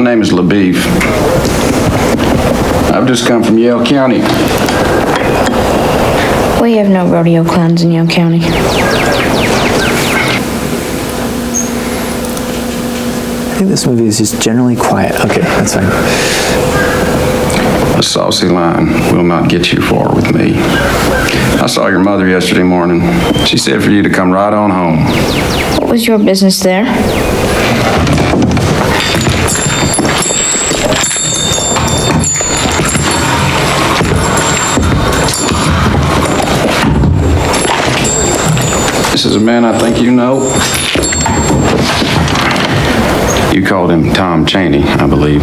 name is LaBeef. I've just come from Yale County. We have no rodeo clowns in Yale County. I think this movie is just generally quiet. Okay, that's fine. A saucy line will not get you far with me. I saw your mother yesterday morning. She said for you to come right on home. What was your business there? This is a man I think you know. You called him Tom Cheney, I believe.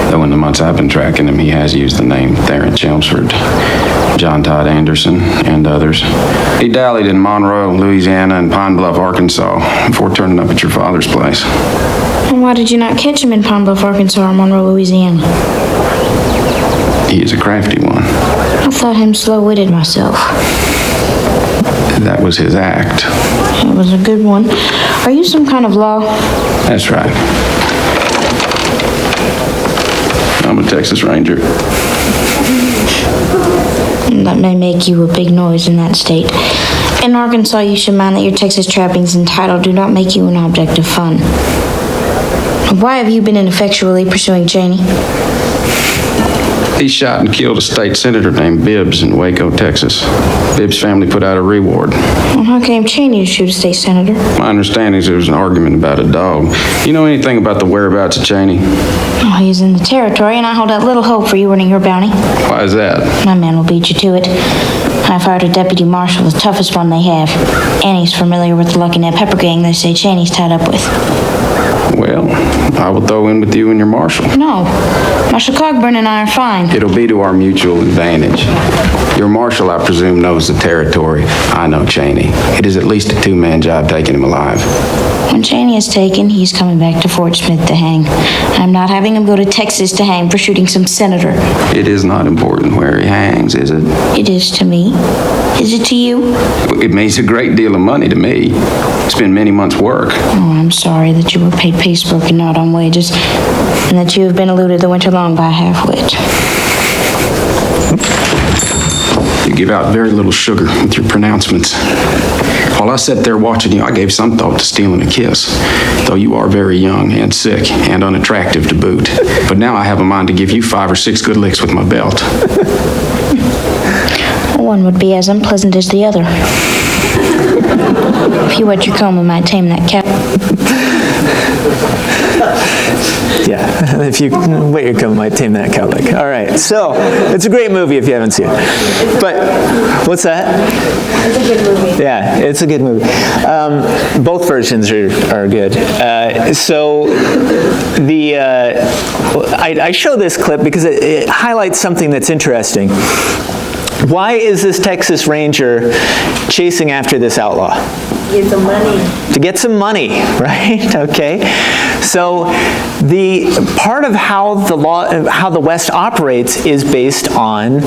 Though in the months I've been tracking him, he has used the name Theron Chelmsford, John Todd Anderson, and others. He dallied in Monroe, Louisiana, and Pine Bluff, Arkansas, before turning up at your father's place. And why did you not catch him in Pine Bluff, Arkansas, or Monroe, Louisiana? He is a crafty one. I thought him slow-witted myself. That was his act. It was a good one. Are you some kind of law? That's right. I'm a Texas Ranger. That may make you a big noise in that state. In Arkansas, you should mind that your Texas trappings and title do not make you an object of fun. Why have you been ineffectually pursuing Cheney? He shot and killed a state senator named Bibbs in Waco, Texas. Bibbs' family put out a reward. Well, how came Cheney to shoot a state senator? My understanding is there was an argument about a dog. You know anything about the whereabouts of Cheney? Oh, he's in the territory, and I hold out little hope for you earning your bounty. Why is that? My man will beat you to it. I fired a deputy marshal, the toughest one they have. And he's familiar with the Lucky Net Pepper Gang they say Cheney's tied up with. Well, I will throw in with you and your marshal. No. Marshal Cogburn and I are fine. It'll be to our mutual advantage. Your marshal, I presume, knows the territory. I know Cheney. It is at least a two-man job taking him alive. When Cheney is taken, he's coming back to Fort Smith to hang. I'm not having him go to Texas to hang for shooting some senator. It is not important where he hangs, is it? It is to me. Is it to you? It means a great deal of money to me. It's been many months' work. Oh, I'm sorry that you were paid piecework and not on wages, and that you have been eluded the winter long by a half-wit. You give out very little sugar with your pronouncements. While I sat there watching you, I gave some thought to stealing a kiss, though you are very young and sick and unattractive to boot. But now I have a mind to give you 5 or 6 good licks with my belt. One would be as unpleasant as the other. If you wet your comb, I might tame that cat. Yeah, if you wait your comb, might tame that cowlick. All right, so it's a great movie if you haven't seen it. But what's that? It's a good movie. Yeah, it's a good movie. Both versions are good. I show this clip because it highlights something that's interesting. Why is this Texas Ranger chasing after this outlaw? Get some money. To get some money, right? Okay. So the part of how the West operates is based on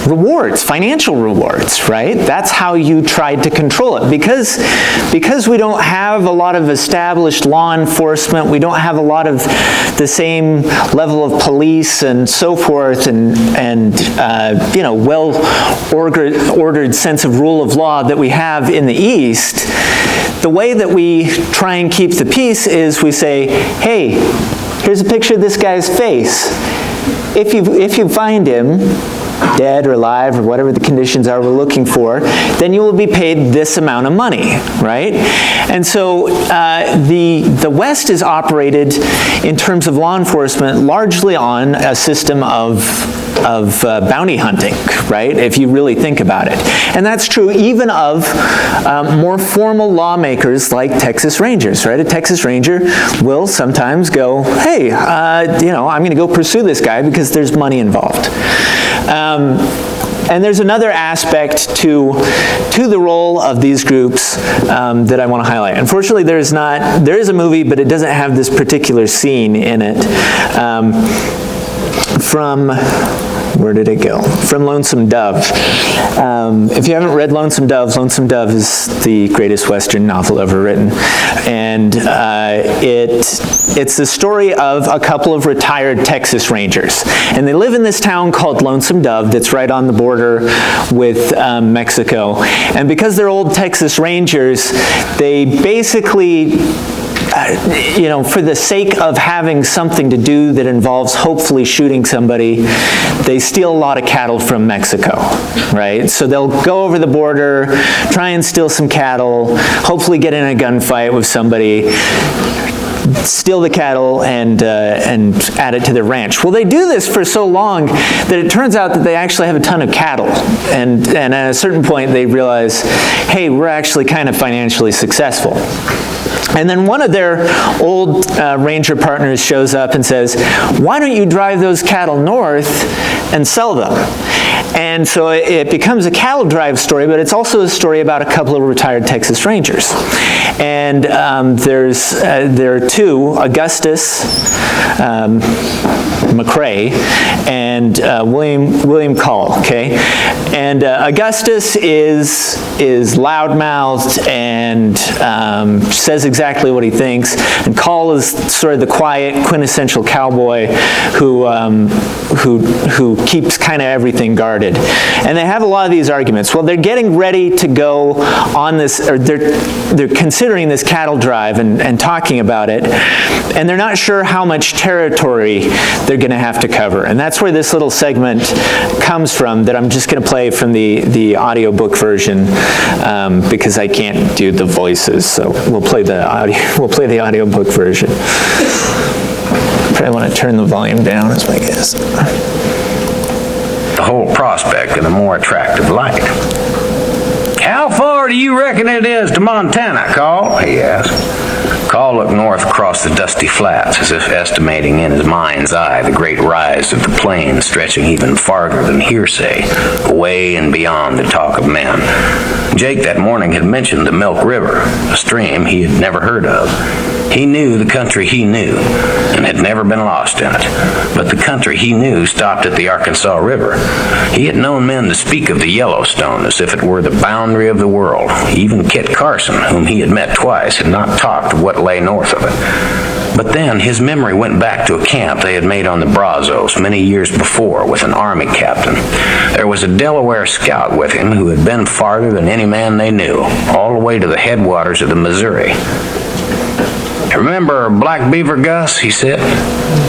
rewards, financial rewards, right? That's how you tried to control it. Because we don't have a lot of established law enforcement, we don't have a lot of the same level of police and so forth, and well-ordered sense of rule of law that we have in the East. The way that we try and keep the peace is we say, hey, here's a picture of this guy's face. If you find him, dead or alive or whatever the conditions are we're looking for, then you will be paid this amount of money, right? And so the West is operated in terms of law enforcement largely on a system of bounty hunting, right? If you really think about it. And that's true even of more formal lawmakers like Texas Rangers, right? A Texas Ranger will sometimes go, hey, I'm going to go pursue this guy because there's money involved. And there's another aspect to the role of these groups that I want to highlight. Unfortunately, there is a movie, but it doesn't have this particular scene in it. From Where did it go? From Lonesome Dove. If you haven't read Lonesome Dove is the greatest Western novel ever written. And it's the story of a couple of retired Texas Rangers. And they live in this town called Lonesome Dove that's right on the border with Mexico. And because they're old Texas Rangers, they basically, for the sake of having something to do that involves hopefully shooting somebody, they steal a lot of cattle from Mexico, right? So they'll go over the border, try and steal some cattle, hopefully get in a gunfight with somebody, steal the cattle, and add it to their ranch. Well, they do this for so long that it turns out that they actually have a ton of cattle. And at a certain point, they realize, hey, we're actually kind of financially successful. And then one of their old ranger partners shows up and says, why don't you drive those cattle north and sell them? And so it becomes a cattle drive story, but it's also a story about a couple of retired Texas Rangers. And there are two, Augustus McCrae and William Call, okay? And Augustus is loudmouthed and says exactly what he thinks, and Call is sort of the quiet, quintessential cowboy who keeps kind of everything guarded. And they have a lot of these arguments. Well, they're getting ready to go on this, or they're considering this cattle drive and talking about it, and they're not sure how much territory they're going to have to cover. And that's where this little segment comes from that I'm just going to play from the audiobook version because I can't do the voices. So we'll play the audiobook version. Probably want to turn the volume down, is my guess. The whole prospect in a more attractive light. How far do you reckon it is to Montana, Call? He asked. Call looked north across the dusty flats, as if estimating in his mind's eye the great rise of the plains stretching even farther than hearsay, away and beyond the talk of men. Jake that morning had mentioned the Milk River, a stream he had never heard of. He knew the country he knew, and had never been lost in it. But the country he knew stopped at the Arkansas River. He had known men to speak of the Yellowstone as if it were the boundary of the world. Even Kit Carson, whom he had met twice, had not talked of what lay north of it. But then his memory went back to a camp they had made on the Brazos many years before with an army captain. There was a Delaware scout with him who had been farther than any man they knew, all the way to the headwaters of the Missouri. Remember Black Beaver Gus, he said.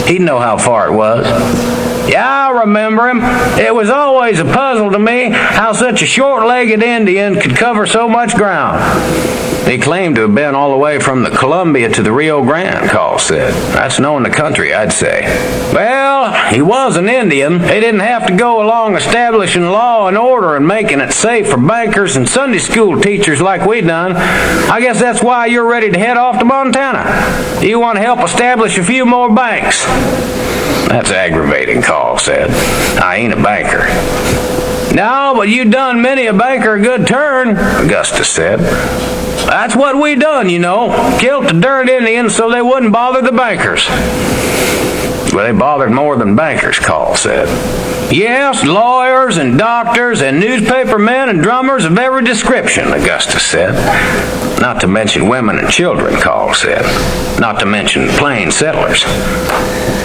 He'd know how far it was. Yeah, I remember him. It was always a puzzle to me how such a short-legged Indian could cover so much ground. He claimed to have been all the way from the Columbia to the Rio Grande, Call said. That's knowing the country, I'd say. Well, he was an Indian. He didn't have to go along establishing law and order and making it safe for bankers and Sunday school teachers like we done. I guess that's why you're ready to head off to Montana. You want to help establish a few more banks. That's aggravating, Call said. I ain't a banker. No, but you done many a banker a good turn, Augustus said. That's what we done, you know. Killed the dirt Indians so they wouldn't bother the bankers. Well, they bothered more than bankers, Call said. Yes, lawyers and doctors and newspaper men and drummers of every description, Augustus said. Not to mention women and children, Call said. Not to mention plain settlers.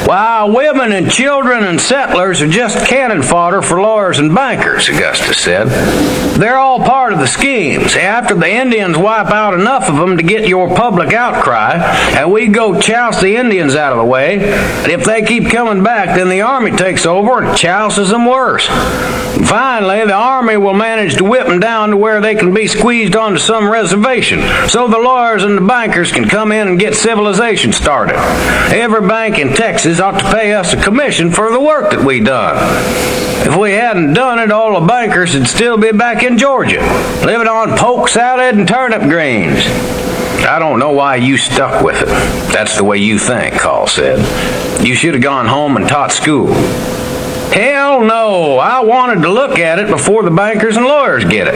While women and children and settlers are just cannon fodder for lawyers and bankers, Augustus said. They're all part of the schemes. After the Indians wipe out enough of them to get your public outcry, and we go chouse the Indians out of the way, and if they keep coming back, then the army takes over and chouses them worse. And finally, the army will manage to whip them down to where they can be squeezed onto some reservation, so the lawyers and the bankers can come in and get civilization started. Every bank in Texas ought to pay us a commission for the work that we done. If we hadn't done it, all the bankers would still be back in Georgia, living on poke salad and turnip greens. I don't know why you stuck with it. That's the way you think, Call said. You should have gone home and taught school. Hell no, I wanted to look at it before the bankers and lawyers get it.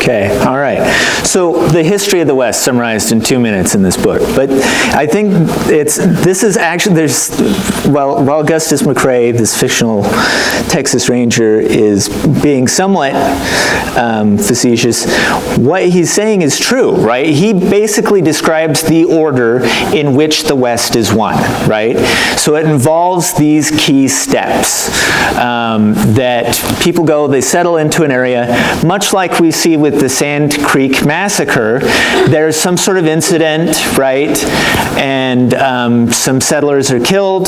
Okay, all right. So the history of the West summarized in 2 minutes in this book. But I think this is actually, while Augustus McCrae, this fictional Texas Ranger, is being somewhat facetious, what he's saying is true, right? He basically describes the order in which the West is won, right? So it involves these key steps that people go, they settle into an area, much like we see with the Sand Creek Massacre. There's some sort of incident, right? And some settlers are killed,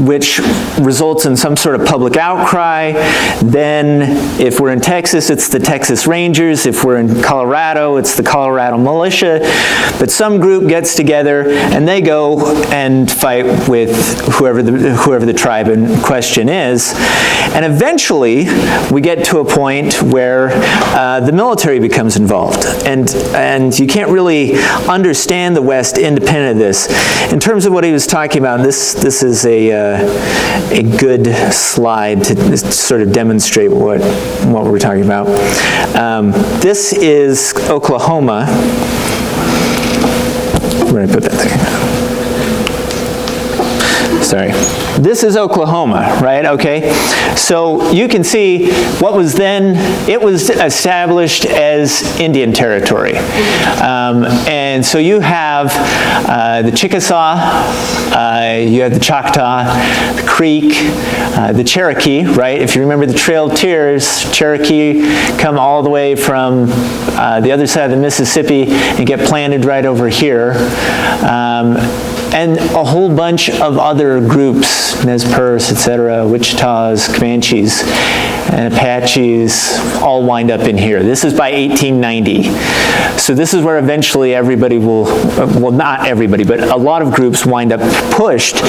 which results in some sort of public outcry. Then, if we're in Texas, it's the Texas Rangers. If we're in Colorado, it's the Colorado Militia. But some group gets together and they go and fight with whoever the tribe in question is. And eventually, we get to a point where the military becomes involved. And you can't really understand the West independent of this. In terms of what he was talking about, this is a good slide to sort of demonstrate what we're talking about. This is Oklahoma. Where did I put that thing? Sorry. This is Oklahoma, right? Okay. So you can see what was then, it was established as Indian territory. And so you have the Chickasaw, you have the Choctaw, the Creek, the Cherokee, right? If you remember the Trail of Tears, Cherokee come all the way from the other side of the Mississippi and get planted right over here. And a whole bunch of other groups, Nez Perce, etc., Wichitas, Comanches, and Apaches, all wind up in here. This is by 1890. So this is where eventually everybody will, well, not everybody, but a lot of groups wind up pushed,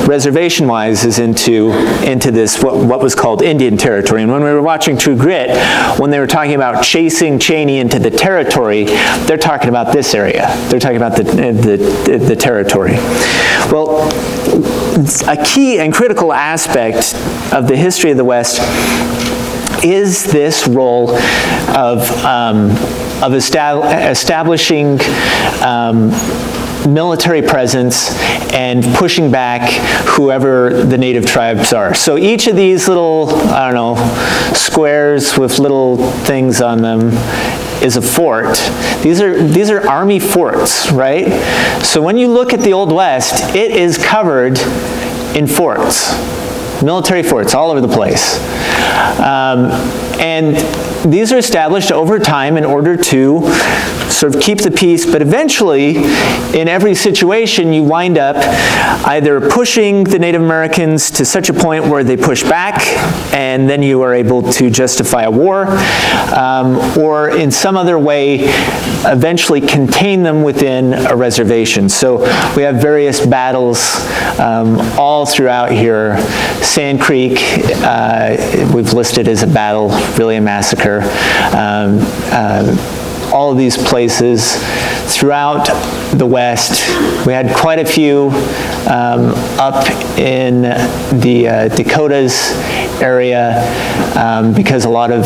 reservation-wise, is into this, what was called Indian territory. And when we were watching True Grit, when they were talking about chasing Cheney into the territory, they're talking about this area. They're talking about the territory. Well, a key and critical aspect of the history of the West is this role of establishing military presence and pushing back whoever the native tribes are. So each of these little, I don't know, squares with little things on them is a fort. These are army forts, right? So when you look at the Old West, it is covered in forts, military forts all over the place. And these are established over time in order to sort of keep the peace, but eventually, in every situation, you wind up either pushing the Native Americans to such a point where they push back, and then you are able to justify a war, or in some other way, eventually contain them within a reservation. So we have various battles all throughout here. Sand Creek, we've listed as a battle, really a massacre. All of these places throughout the West. We had quite a few up in the Dakotas area because a lot of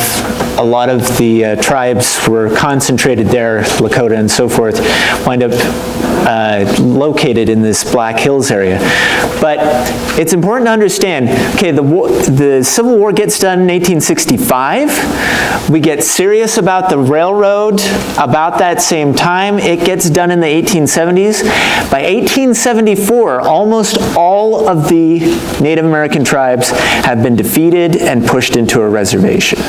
the tribes were concentrated there, Lakota and so forth, wind up located in this Black Hills area. But it's important to understand, okay, the Civil War gets done in 1865. We get serious about the railroad about that same time. It gets done in the 1870s. By 1874, almost all of the Native American tribes have been defeated and pushed into a reservation,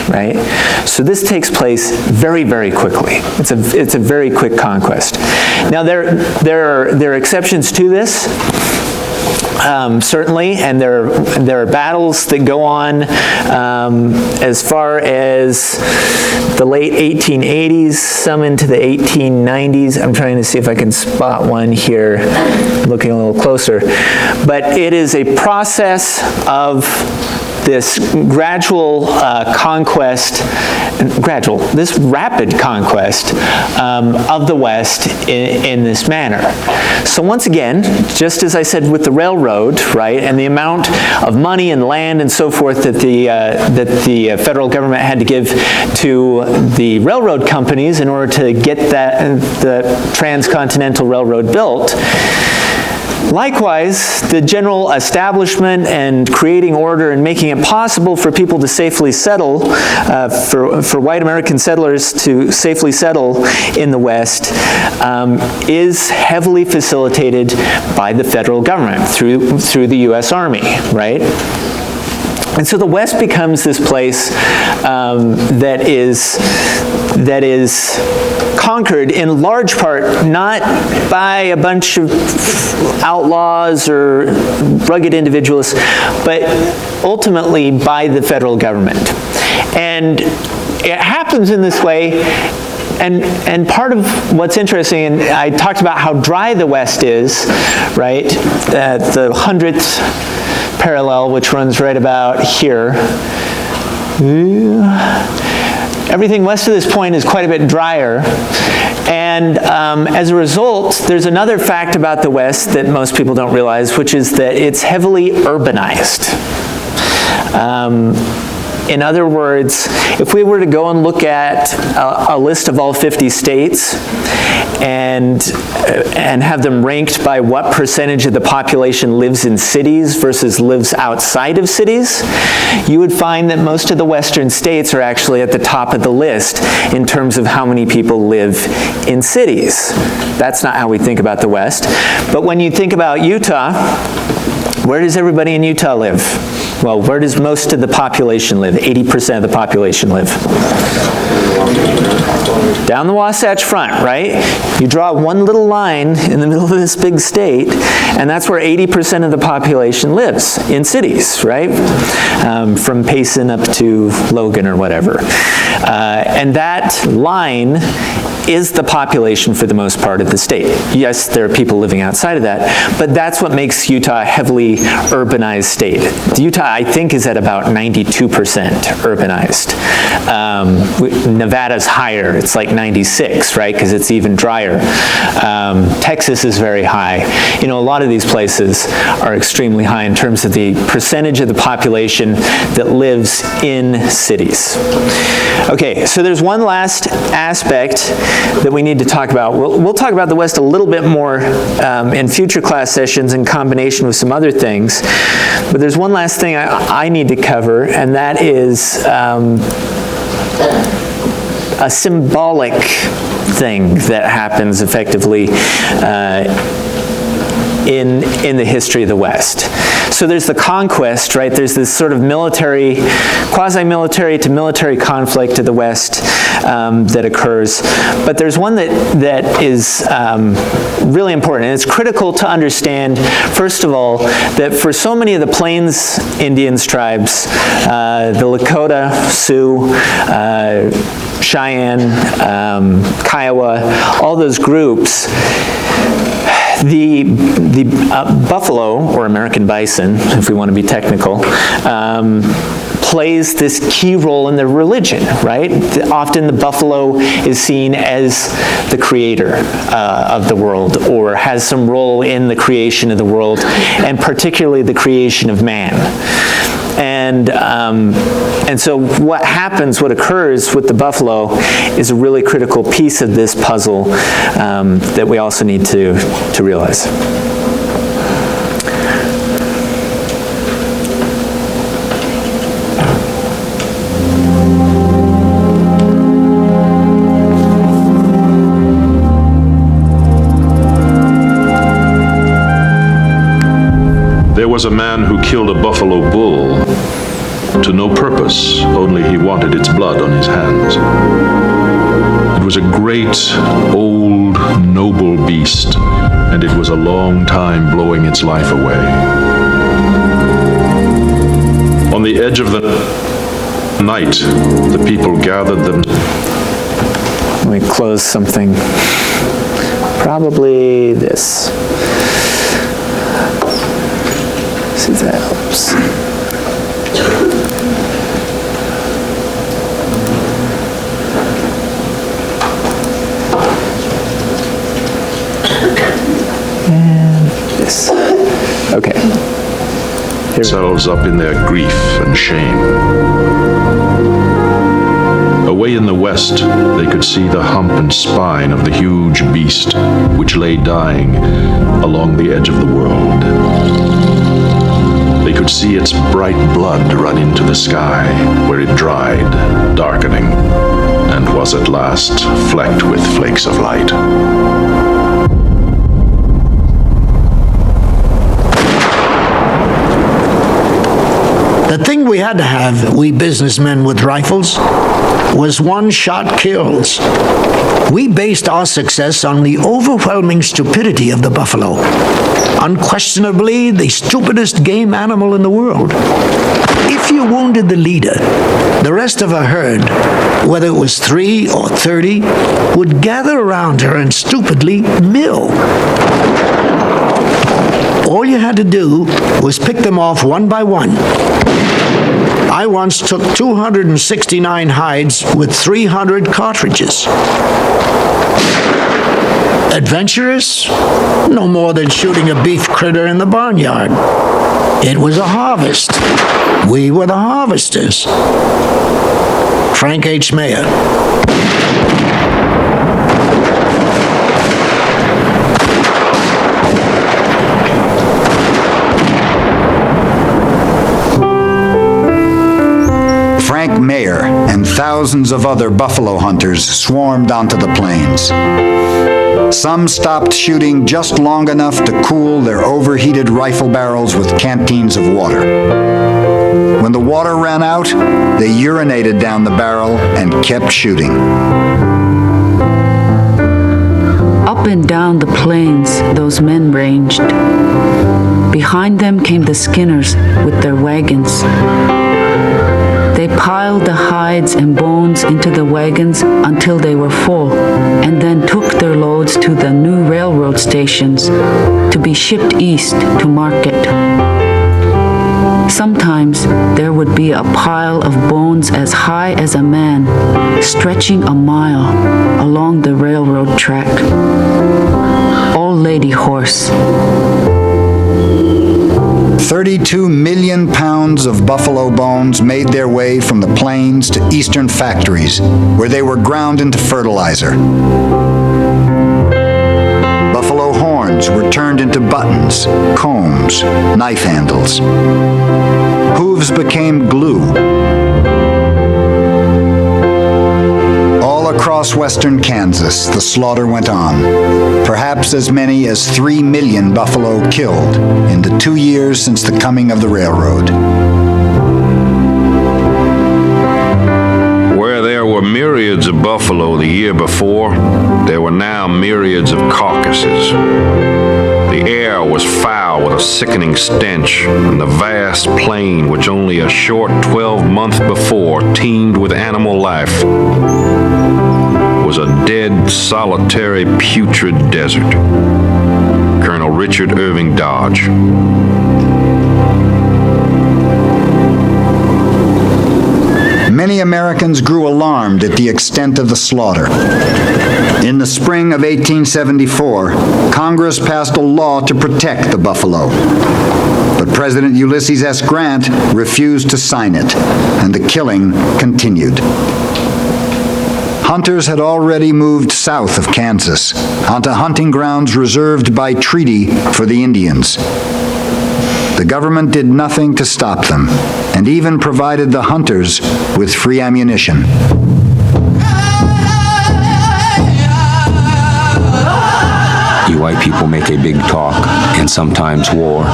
right? So this takes place very, very quickly. It's a very quick conquest. Now there are exceptions to this. Certainly, and there are battles that go on as far as the late 1880s, some into the 1890s. I'm trying to see if I can spot one here, looking a little closer. But it is a process of this gradual this rapid conquest of the West in this manner. So once again, just as I said with the railroad, right, and the amount of money and land and so forth that the federal government had to give to the railroad companies in order to get the transcontinental railroad built, likewise, the general establishment and creating order and making it possible for people to safely settle, for white American settlers to safely settle in the West, is heavily facilitated by the federal government through the U.S. Army, right? And so the West becomes this place that is conquered in large part not by a bunch of outlaws or rugged individualists, but ultimately by the federal government. And it happens in this way. And part of what's interesting, and I talked about how dry the West is, right? The 100th parallel, which runs right about here. Everything west of this point is quite a bit drier. And as a result, there's another fact about the West that most people don't realize, which is that it's heavily urbanized. In other words, if we were to go and look at a list of all 50 states and have them ranked by what percentage of the population lives in cities versus lives outside of cities, you would find that most of the western states are actually at the top of the list in terms of how many people live in cities. That's not how we think about the West. But when you think about Utah, where does everybody in Utah live? Well, where does most of the population live? 80% of the population live. Down the Wasatch Front, right? You draw one little line in the middle of this big state, and that's where 80% of the population lives, in cities, right? From Payson up to Logan or whatever. And that line is the population for the most part of the state. Yes, there are people living outside of that, but that's what makes Utah a heavily urbanized state. Utah, I think, is at about 92% urbanized. Nevada's higher, it's like 96, right, because it's even drier. Texas is very high. You know, a lot of these places are extremely high in terms of the percentage of the population that lives in cities. Okay, so there's one last aspect that we need to talk about. We'll talk about the West a little bit more in future class sessions in combination with some other things, but there's one last thing I need to cover, and that is a symbolic thing that happens effectively in the history of the West. So there's the conquest, right? There's this sort of military, quasi-military to military conflict of the West that occurs. But there's one that is really important, and it's critical to understand, first of all, that for so many of the Plains Indians tribes, the Lakota, Sioux, Cheyenne, Kiowa, all those groups, the buffalo, or American bison, if we want to be technical, plays this key role in their religion, right? Often the buffalo is seen as the creator of the world, or has some role in the creation of the world, and particularly the creation of man. And so what occurs with the buffalo is a really critical piece of this puzzle that we also need to realize. There was a man who killed a buffalo bull to no purpose, only he wanted its blood on his hands. It was a great, old, noble beast, and it was a long time blowing its life away. On the edge of the night, the people gathered them. Let me close something. Probably this. See if that helps. This. Okay. Themselves up in their grief and shame. Away in the west, they could see the hump and spine of the huge beast which lay dying along the edge of the world. They could see its bright blood run into the sky, where it dried, darkening, and was at last flecked with flakes of light. The thing we had to have, we businessmen with rifles, was one-shot kills. We based our success on the overwhelming stupidity of the buffalo. Unquestionably, the stupidest game animal in the world. If you wounded the leader, the rest of a herd, whether it was 3 or 30, would gather around her and stupidly mill. All you had to do was pick them off one by one. I once took 269 hides with 300 cartridges. Adventurous? No more than shooting a beef critter in the barnyard. It was a harvest. We were the harvesters. Frank H. Mayer. Frank Mayer and thousands of other buffalo hunters swarmed onto the plains. Some stopped shooting just long enough to cool their overheated rifle barrels with canteens of water. When the water ran out, they urinated down the barrel and kept shooting. Up and down the plains those men ranged. Behind them came the skinners with their wagons. They piled the hides and bones into the wagons until they were full, and then took their loads to the new railroad stations to be shipped east to market. Sometimes there would be a pile of bones as high as a man, stretching a mile along the railroad track. Old lady horse. 32 million pounds of buffalo bones made their way from the plains to eastern factories, where they were ground into fertilizer. Buffalo horns were turned into buttons, combs, knife handles. Hooves became glue. All across western Kansas, the slaughter went on. Perhaps as many as 3 million buffalo killed in the 2 years since the coming of the railroad. Where there were myriads of buffalo the year before, there were now myriads of carcasses. The air was foul with a sickening stench, and the vast plain, which only a short 12 months before teemed with animal life, was a dead, solitary, putrid desert. Colonel Richard Irving Dodge. Many Americans grew alarmed at the extent of the slaughter. In the spring of 1874, Congress passed a law to protect the buffalo. But President Ulysses S. Grant refused to sign it, and the killing continued. Hunters had already moved south of Kansas, onto hunting grounds reserved by treaty for the Indians. The government did nothing to stop them, and even provided the hunters with free ammunition. You white people make a big talk, and sometimes war.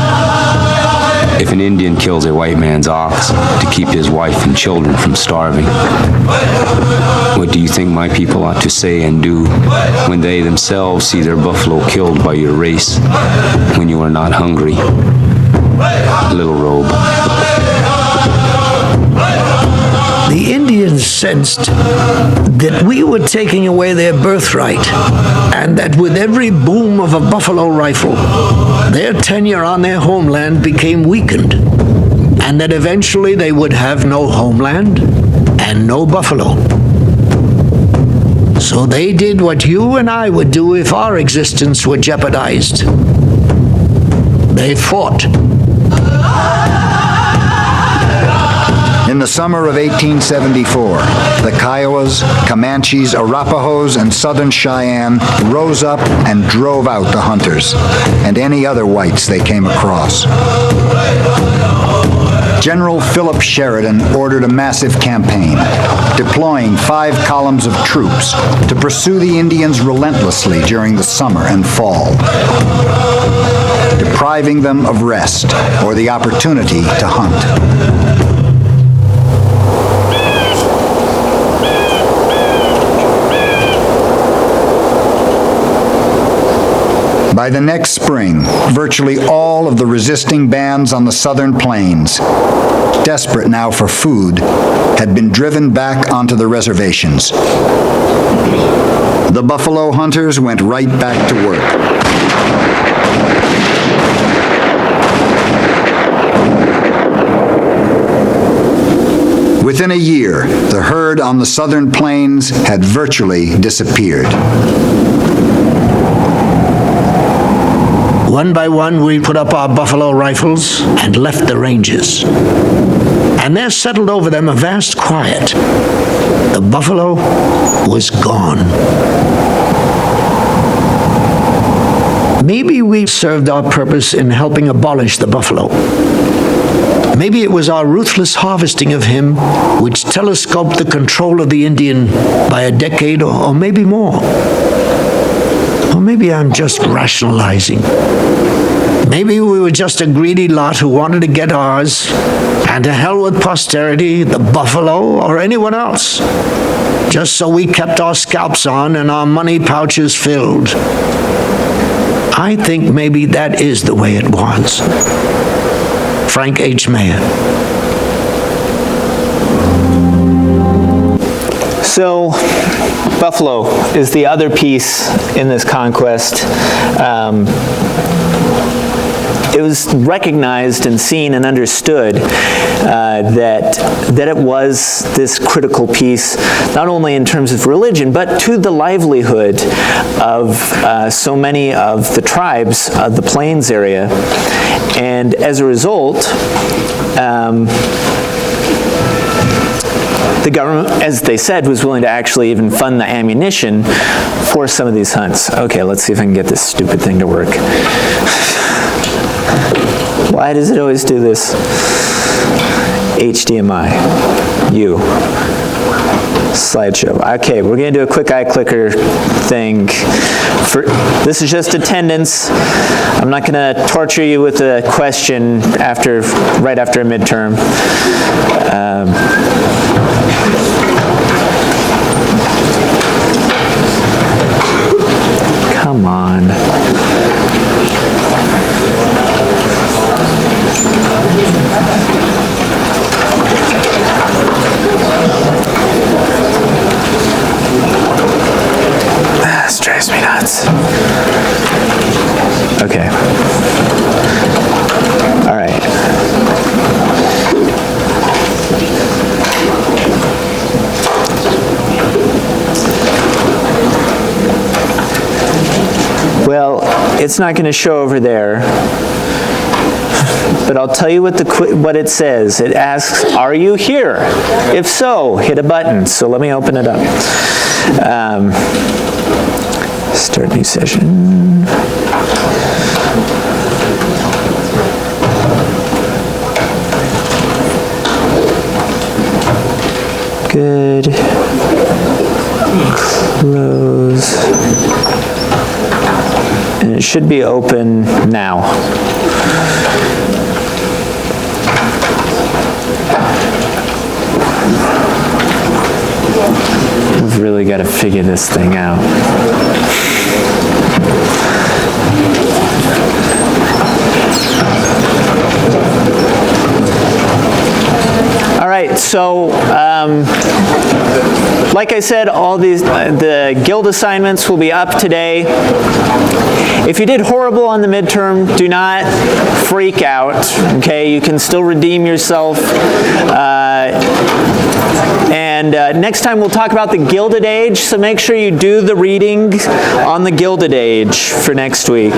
If an Indian kills a white man's ox to keep his wife and children from starving, what do you think my people ought to say and do when they themselves see their buffalo killed by your race, when you are not hungry? Little Robe. The Indians sensed that we were taking away their birthright, and that with every boom of a buffalo rifle, their tenure on their homeland became weakened, and that eventually they would have no homeland and no buffalo. So they did what you and I would do if our existence were jeopardized. They fought. In the summer of 1874, the Kiowas, Comanches, Arapahoes, and Southern Cheyenne rose up and drove out the hunters and any other whites they came across. General Philip Sheridan ordered a massive campaign, deploying 5 columns of troops to pursue the Indians relentlessly during the summer and fall, depriving them of rest or the opportunity to hunt. By the next spring, virtually all of the resisting bands on the southern plains, desperate now for food, had been driven back onto the reservations. The buffalo hunters went right back to work. Within a year, the herd on the southern plains had virtually disappeared. One by one, we put up our buffalo rifles and left the ranges. And there settled over them a vast quiet. The buffalo was gone. Maybe we served our purpose in helping abolish the buffalo. Maybe it was our ruthless harvesting of him which telescoped the control of the Indian by a decade or maybe more. Or maybe I'm just rationalizing. Maybe we were just a greedy lot who wanted to get ours, and to hell with posterity, the buffalo, or anyone else, just so we kept our scalps on and our money pouches filled. I think maybe that is the way it was. Frank H. Mayer. So, buffalo is the other piece in this conquest. It was recognized and seen and understood that it was this critical piece, not only in terms of religion, but to the livelihood of so many of the tribes of the Plains area. And as a result, the government, as they said, was willing to actually even fund the ammunition for some of these hunts. Okay, let's see if I can get this stupid thing to work. Why does it always do this? HDMI. Slideshow. Okay, we're going to do a quick iClicker thing. This is just attendance. I'm not going to torture you with a question right after a midterm. Come on. This drives me nuts. Okay. All right. Well, it's not going to show over there, but I'll tell you what it says. It asks, "Are you here? If so, hit a button." So let me open it up. Start new session. Good. Close. And it should be open now. We've really got to figure this thing out. All right. right, so like I said, all these the guild assignments will be up today. If you did horrible on the midterm, do not freak out, okay? You can still redeem yourself. Next time we'll talk about the Gilded Age, so make sure you do the reading on the Gilded Age for next week.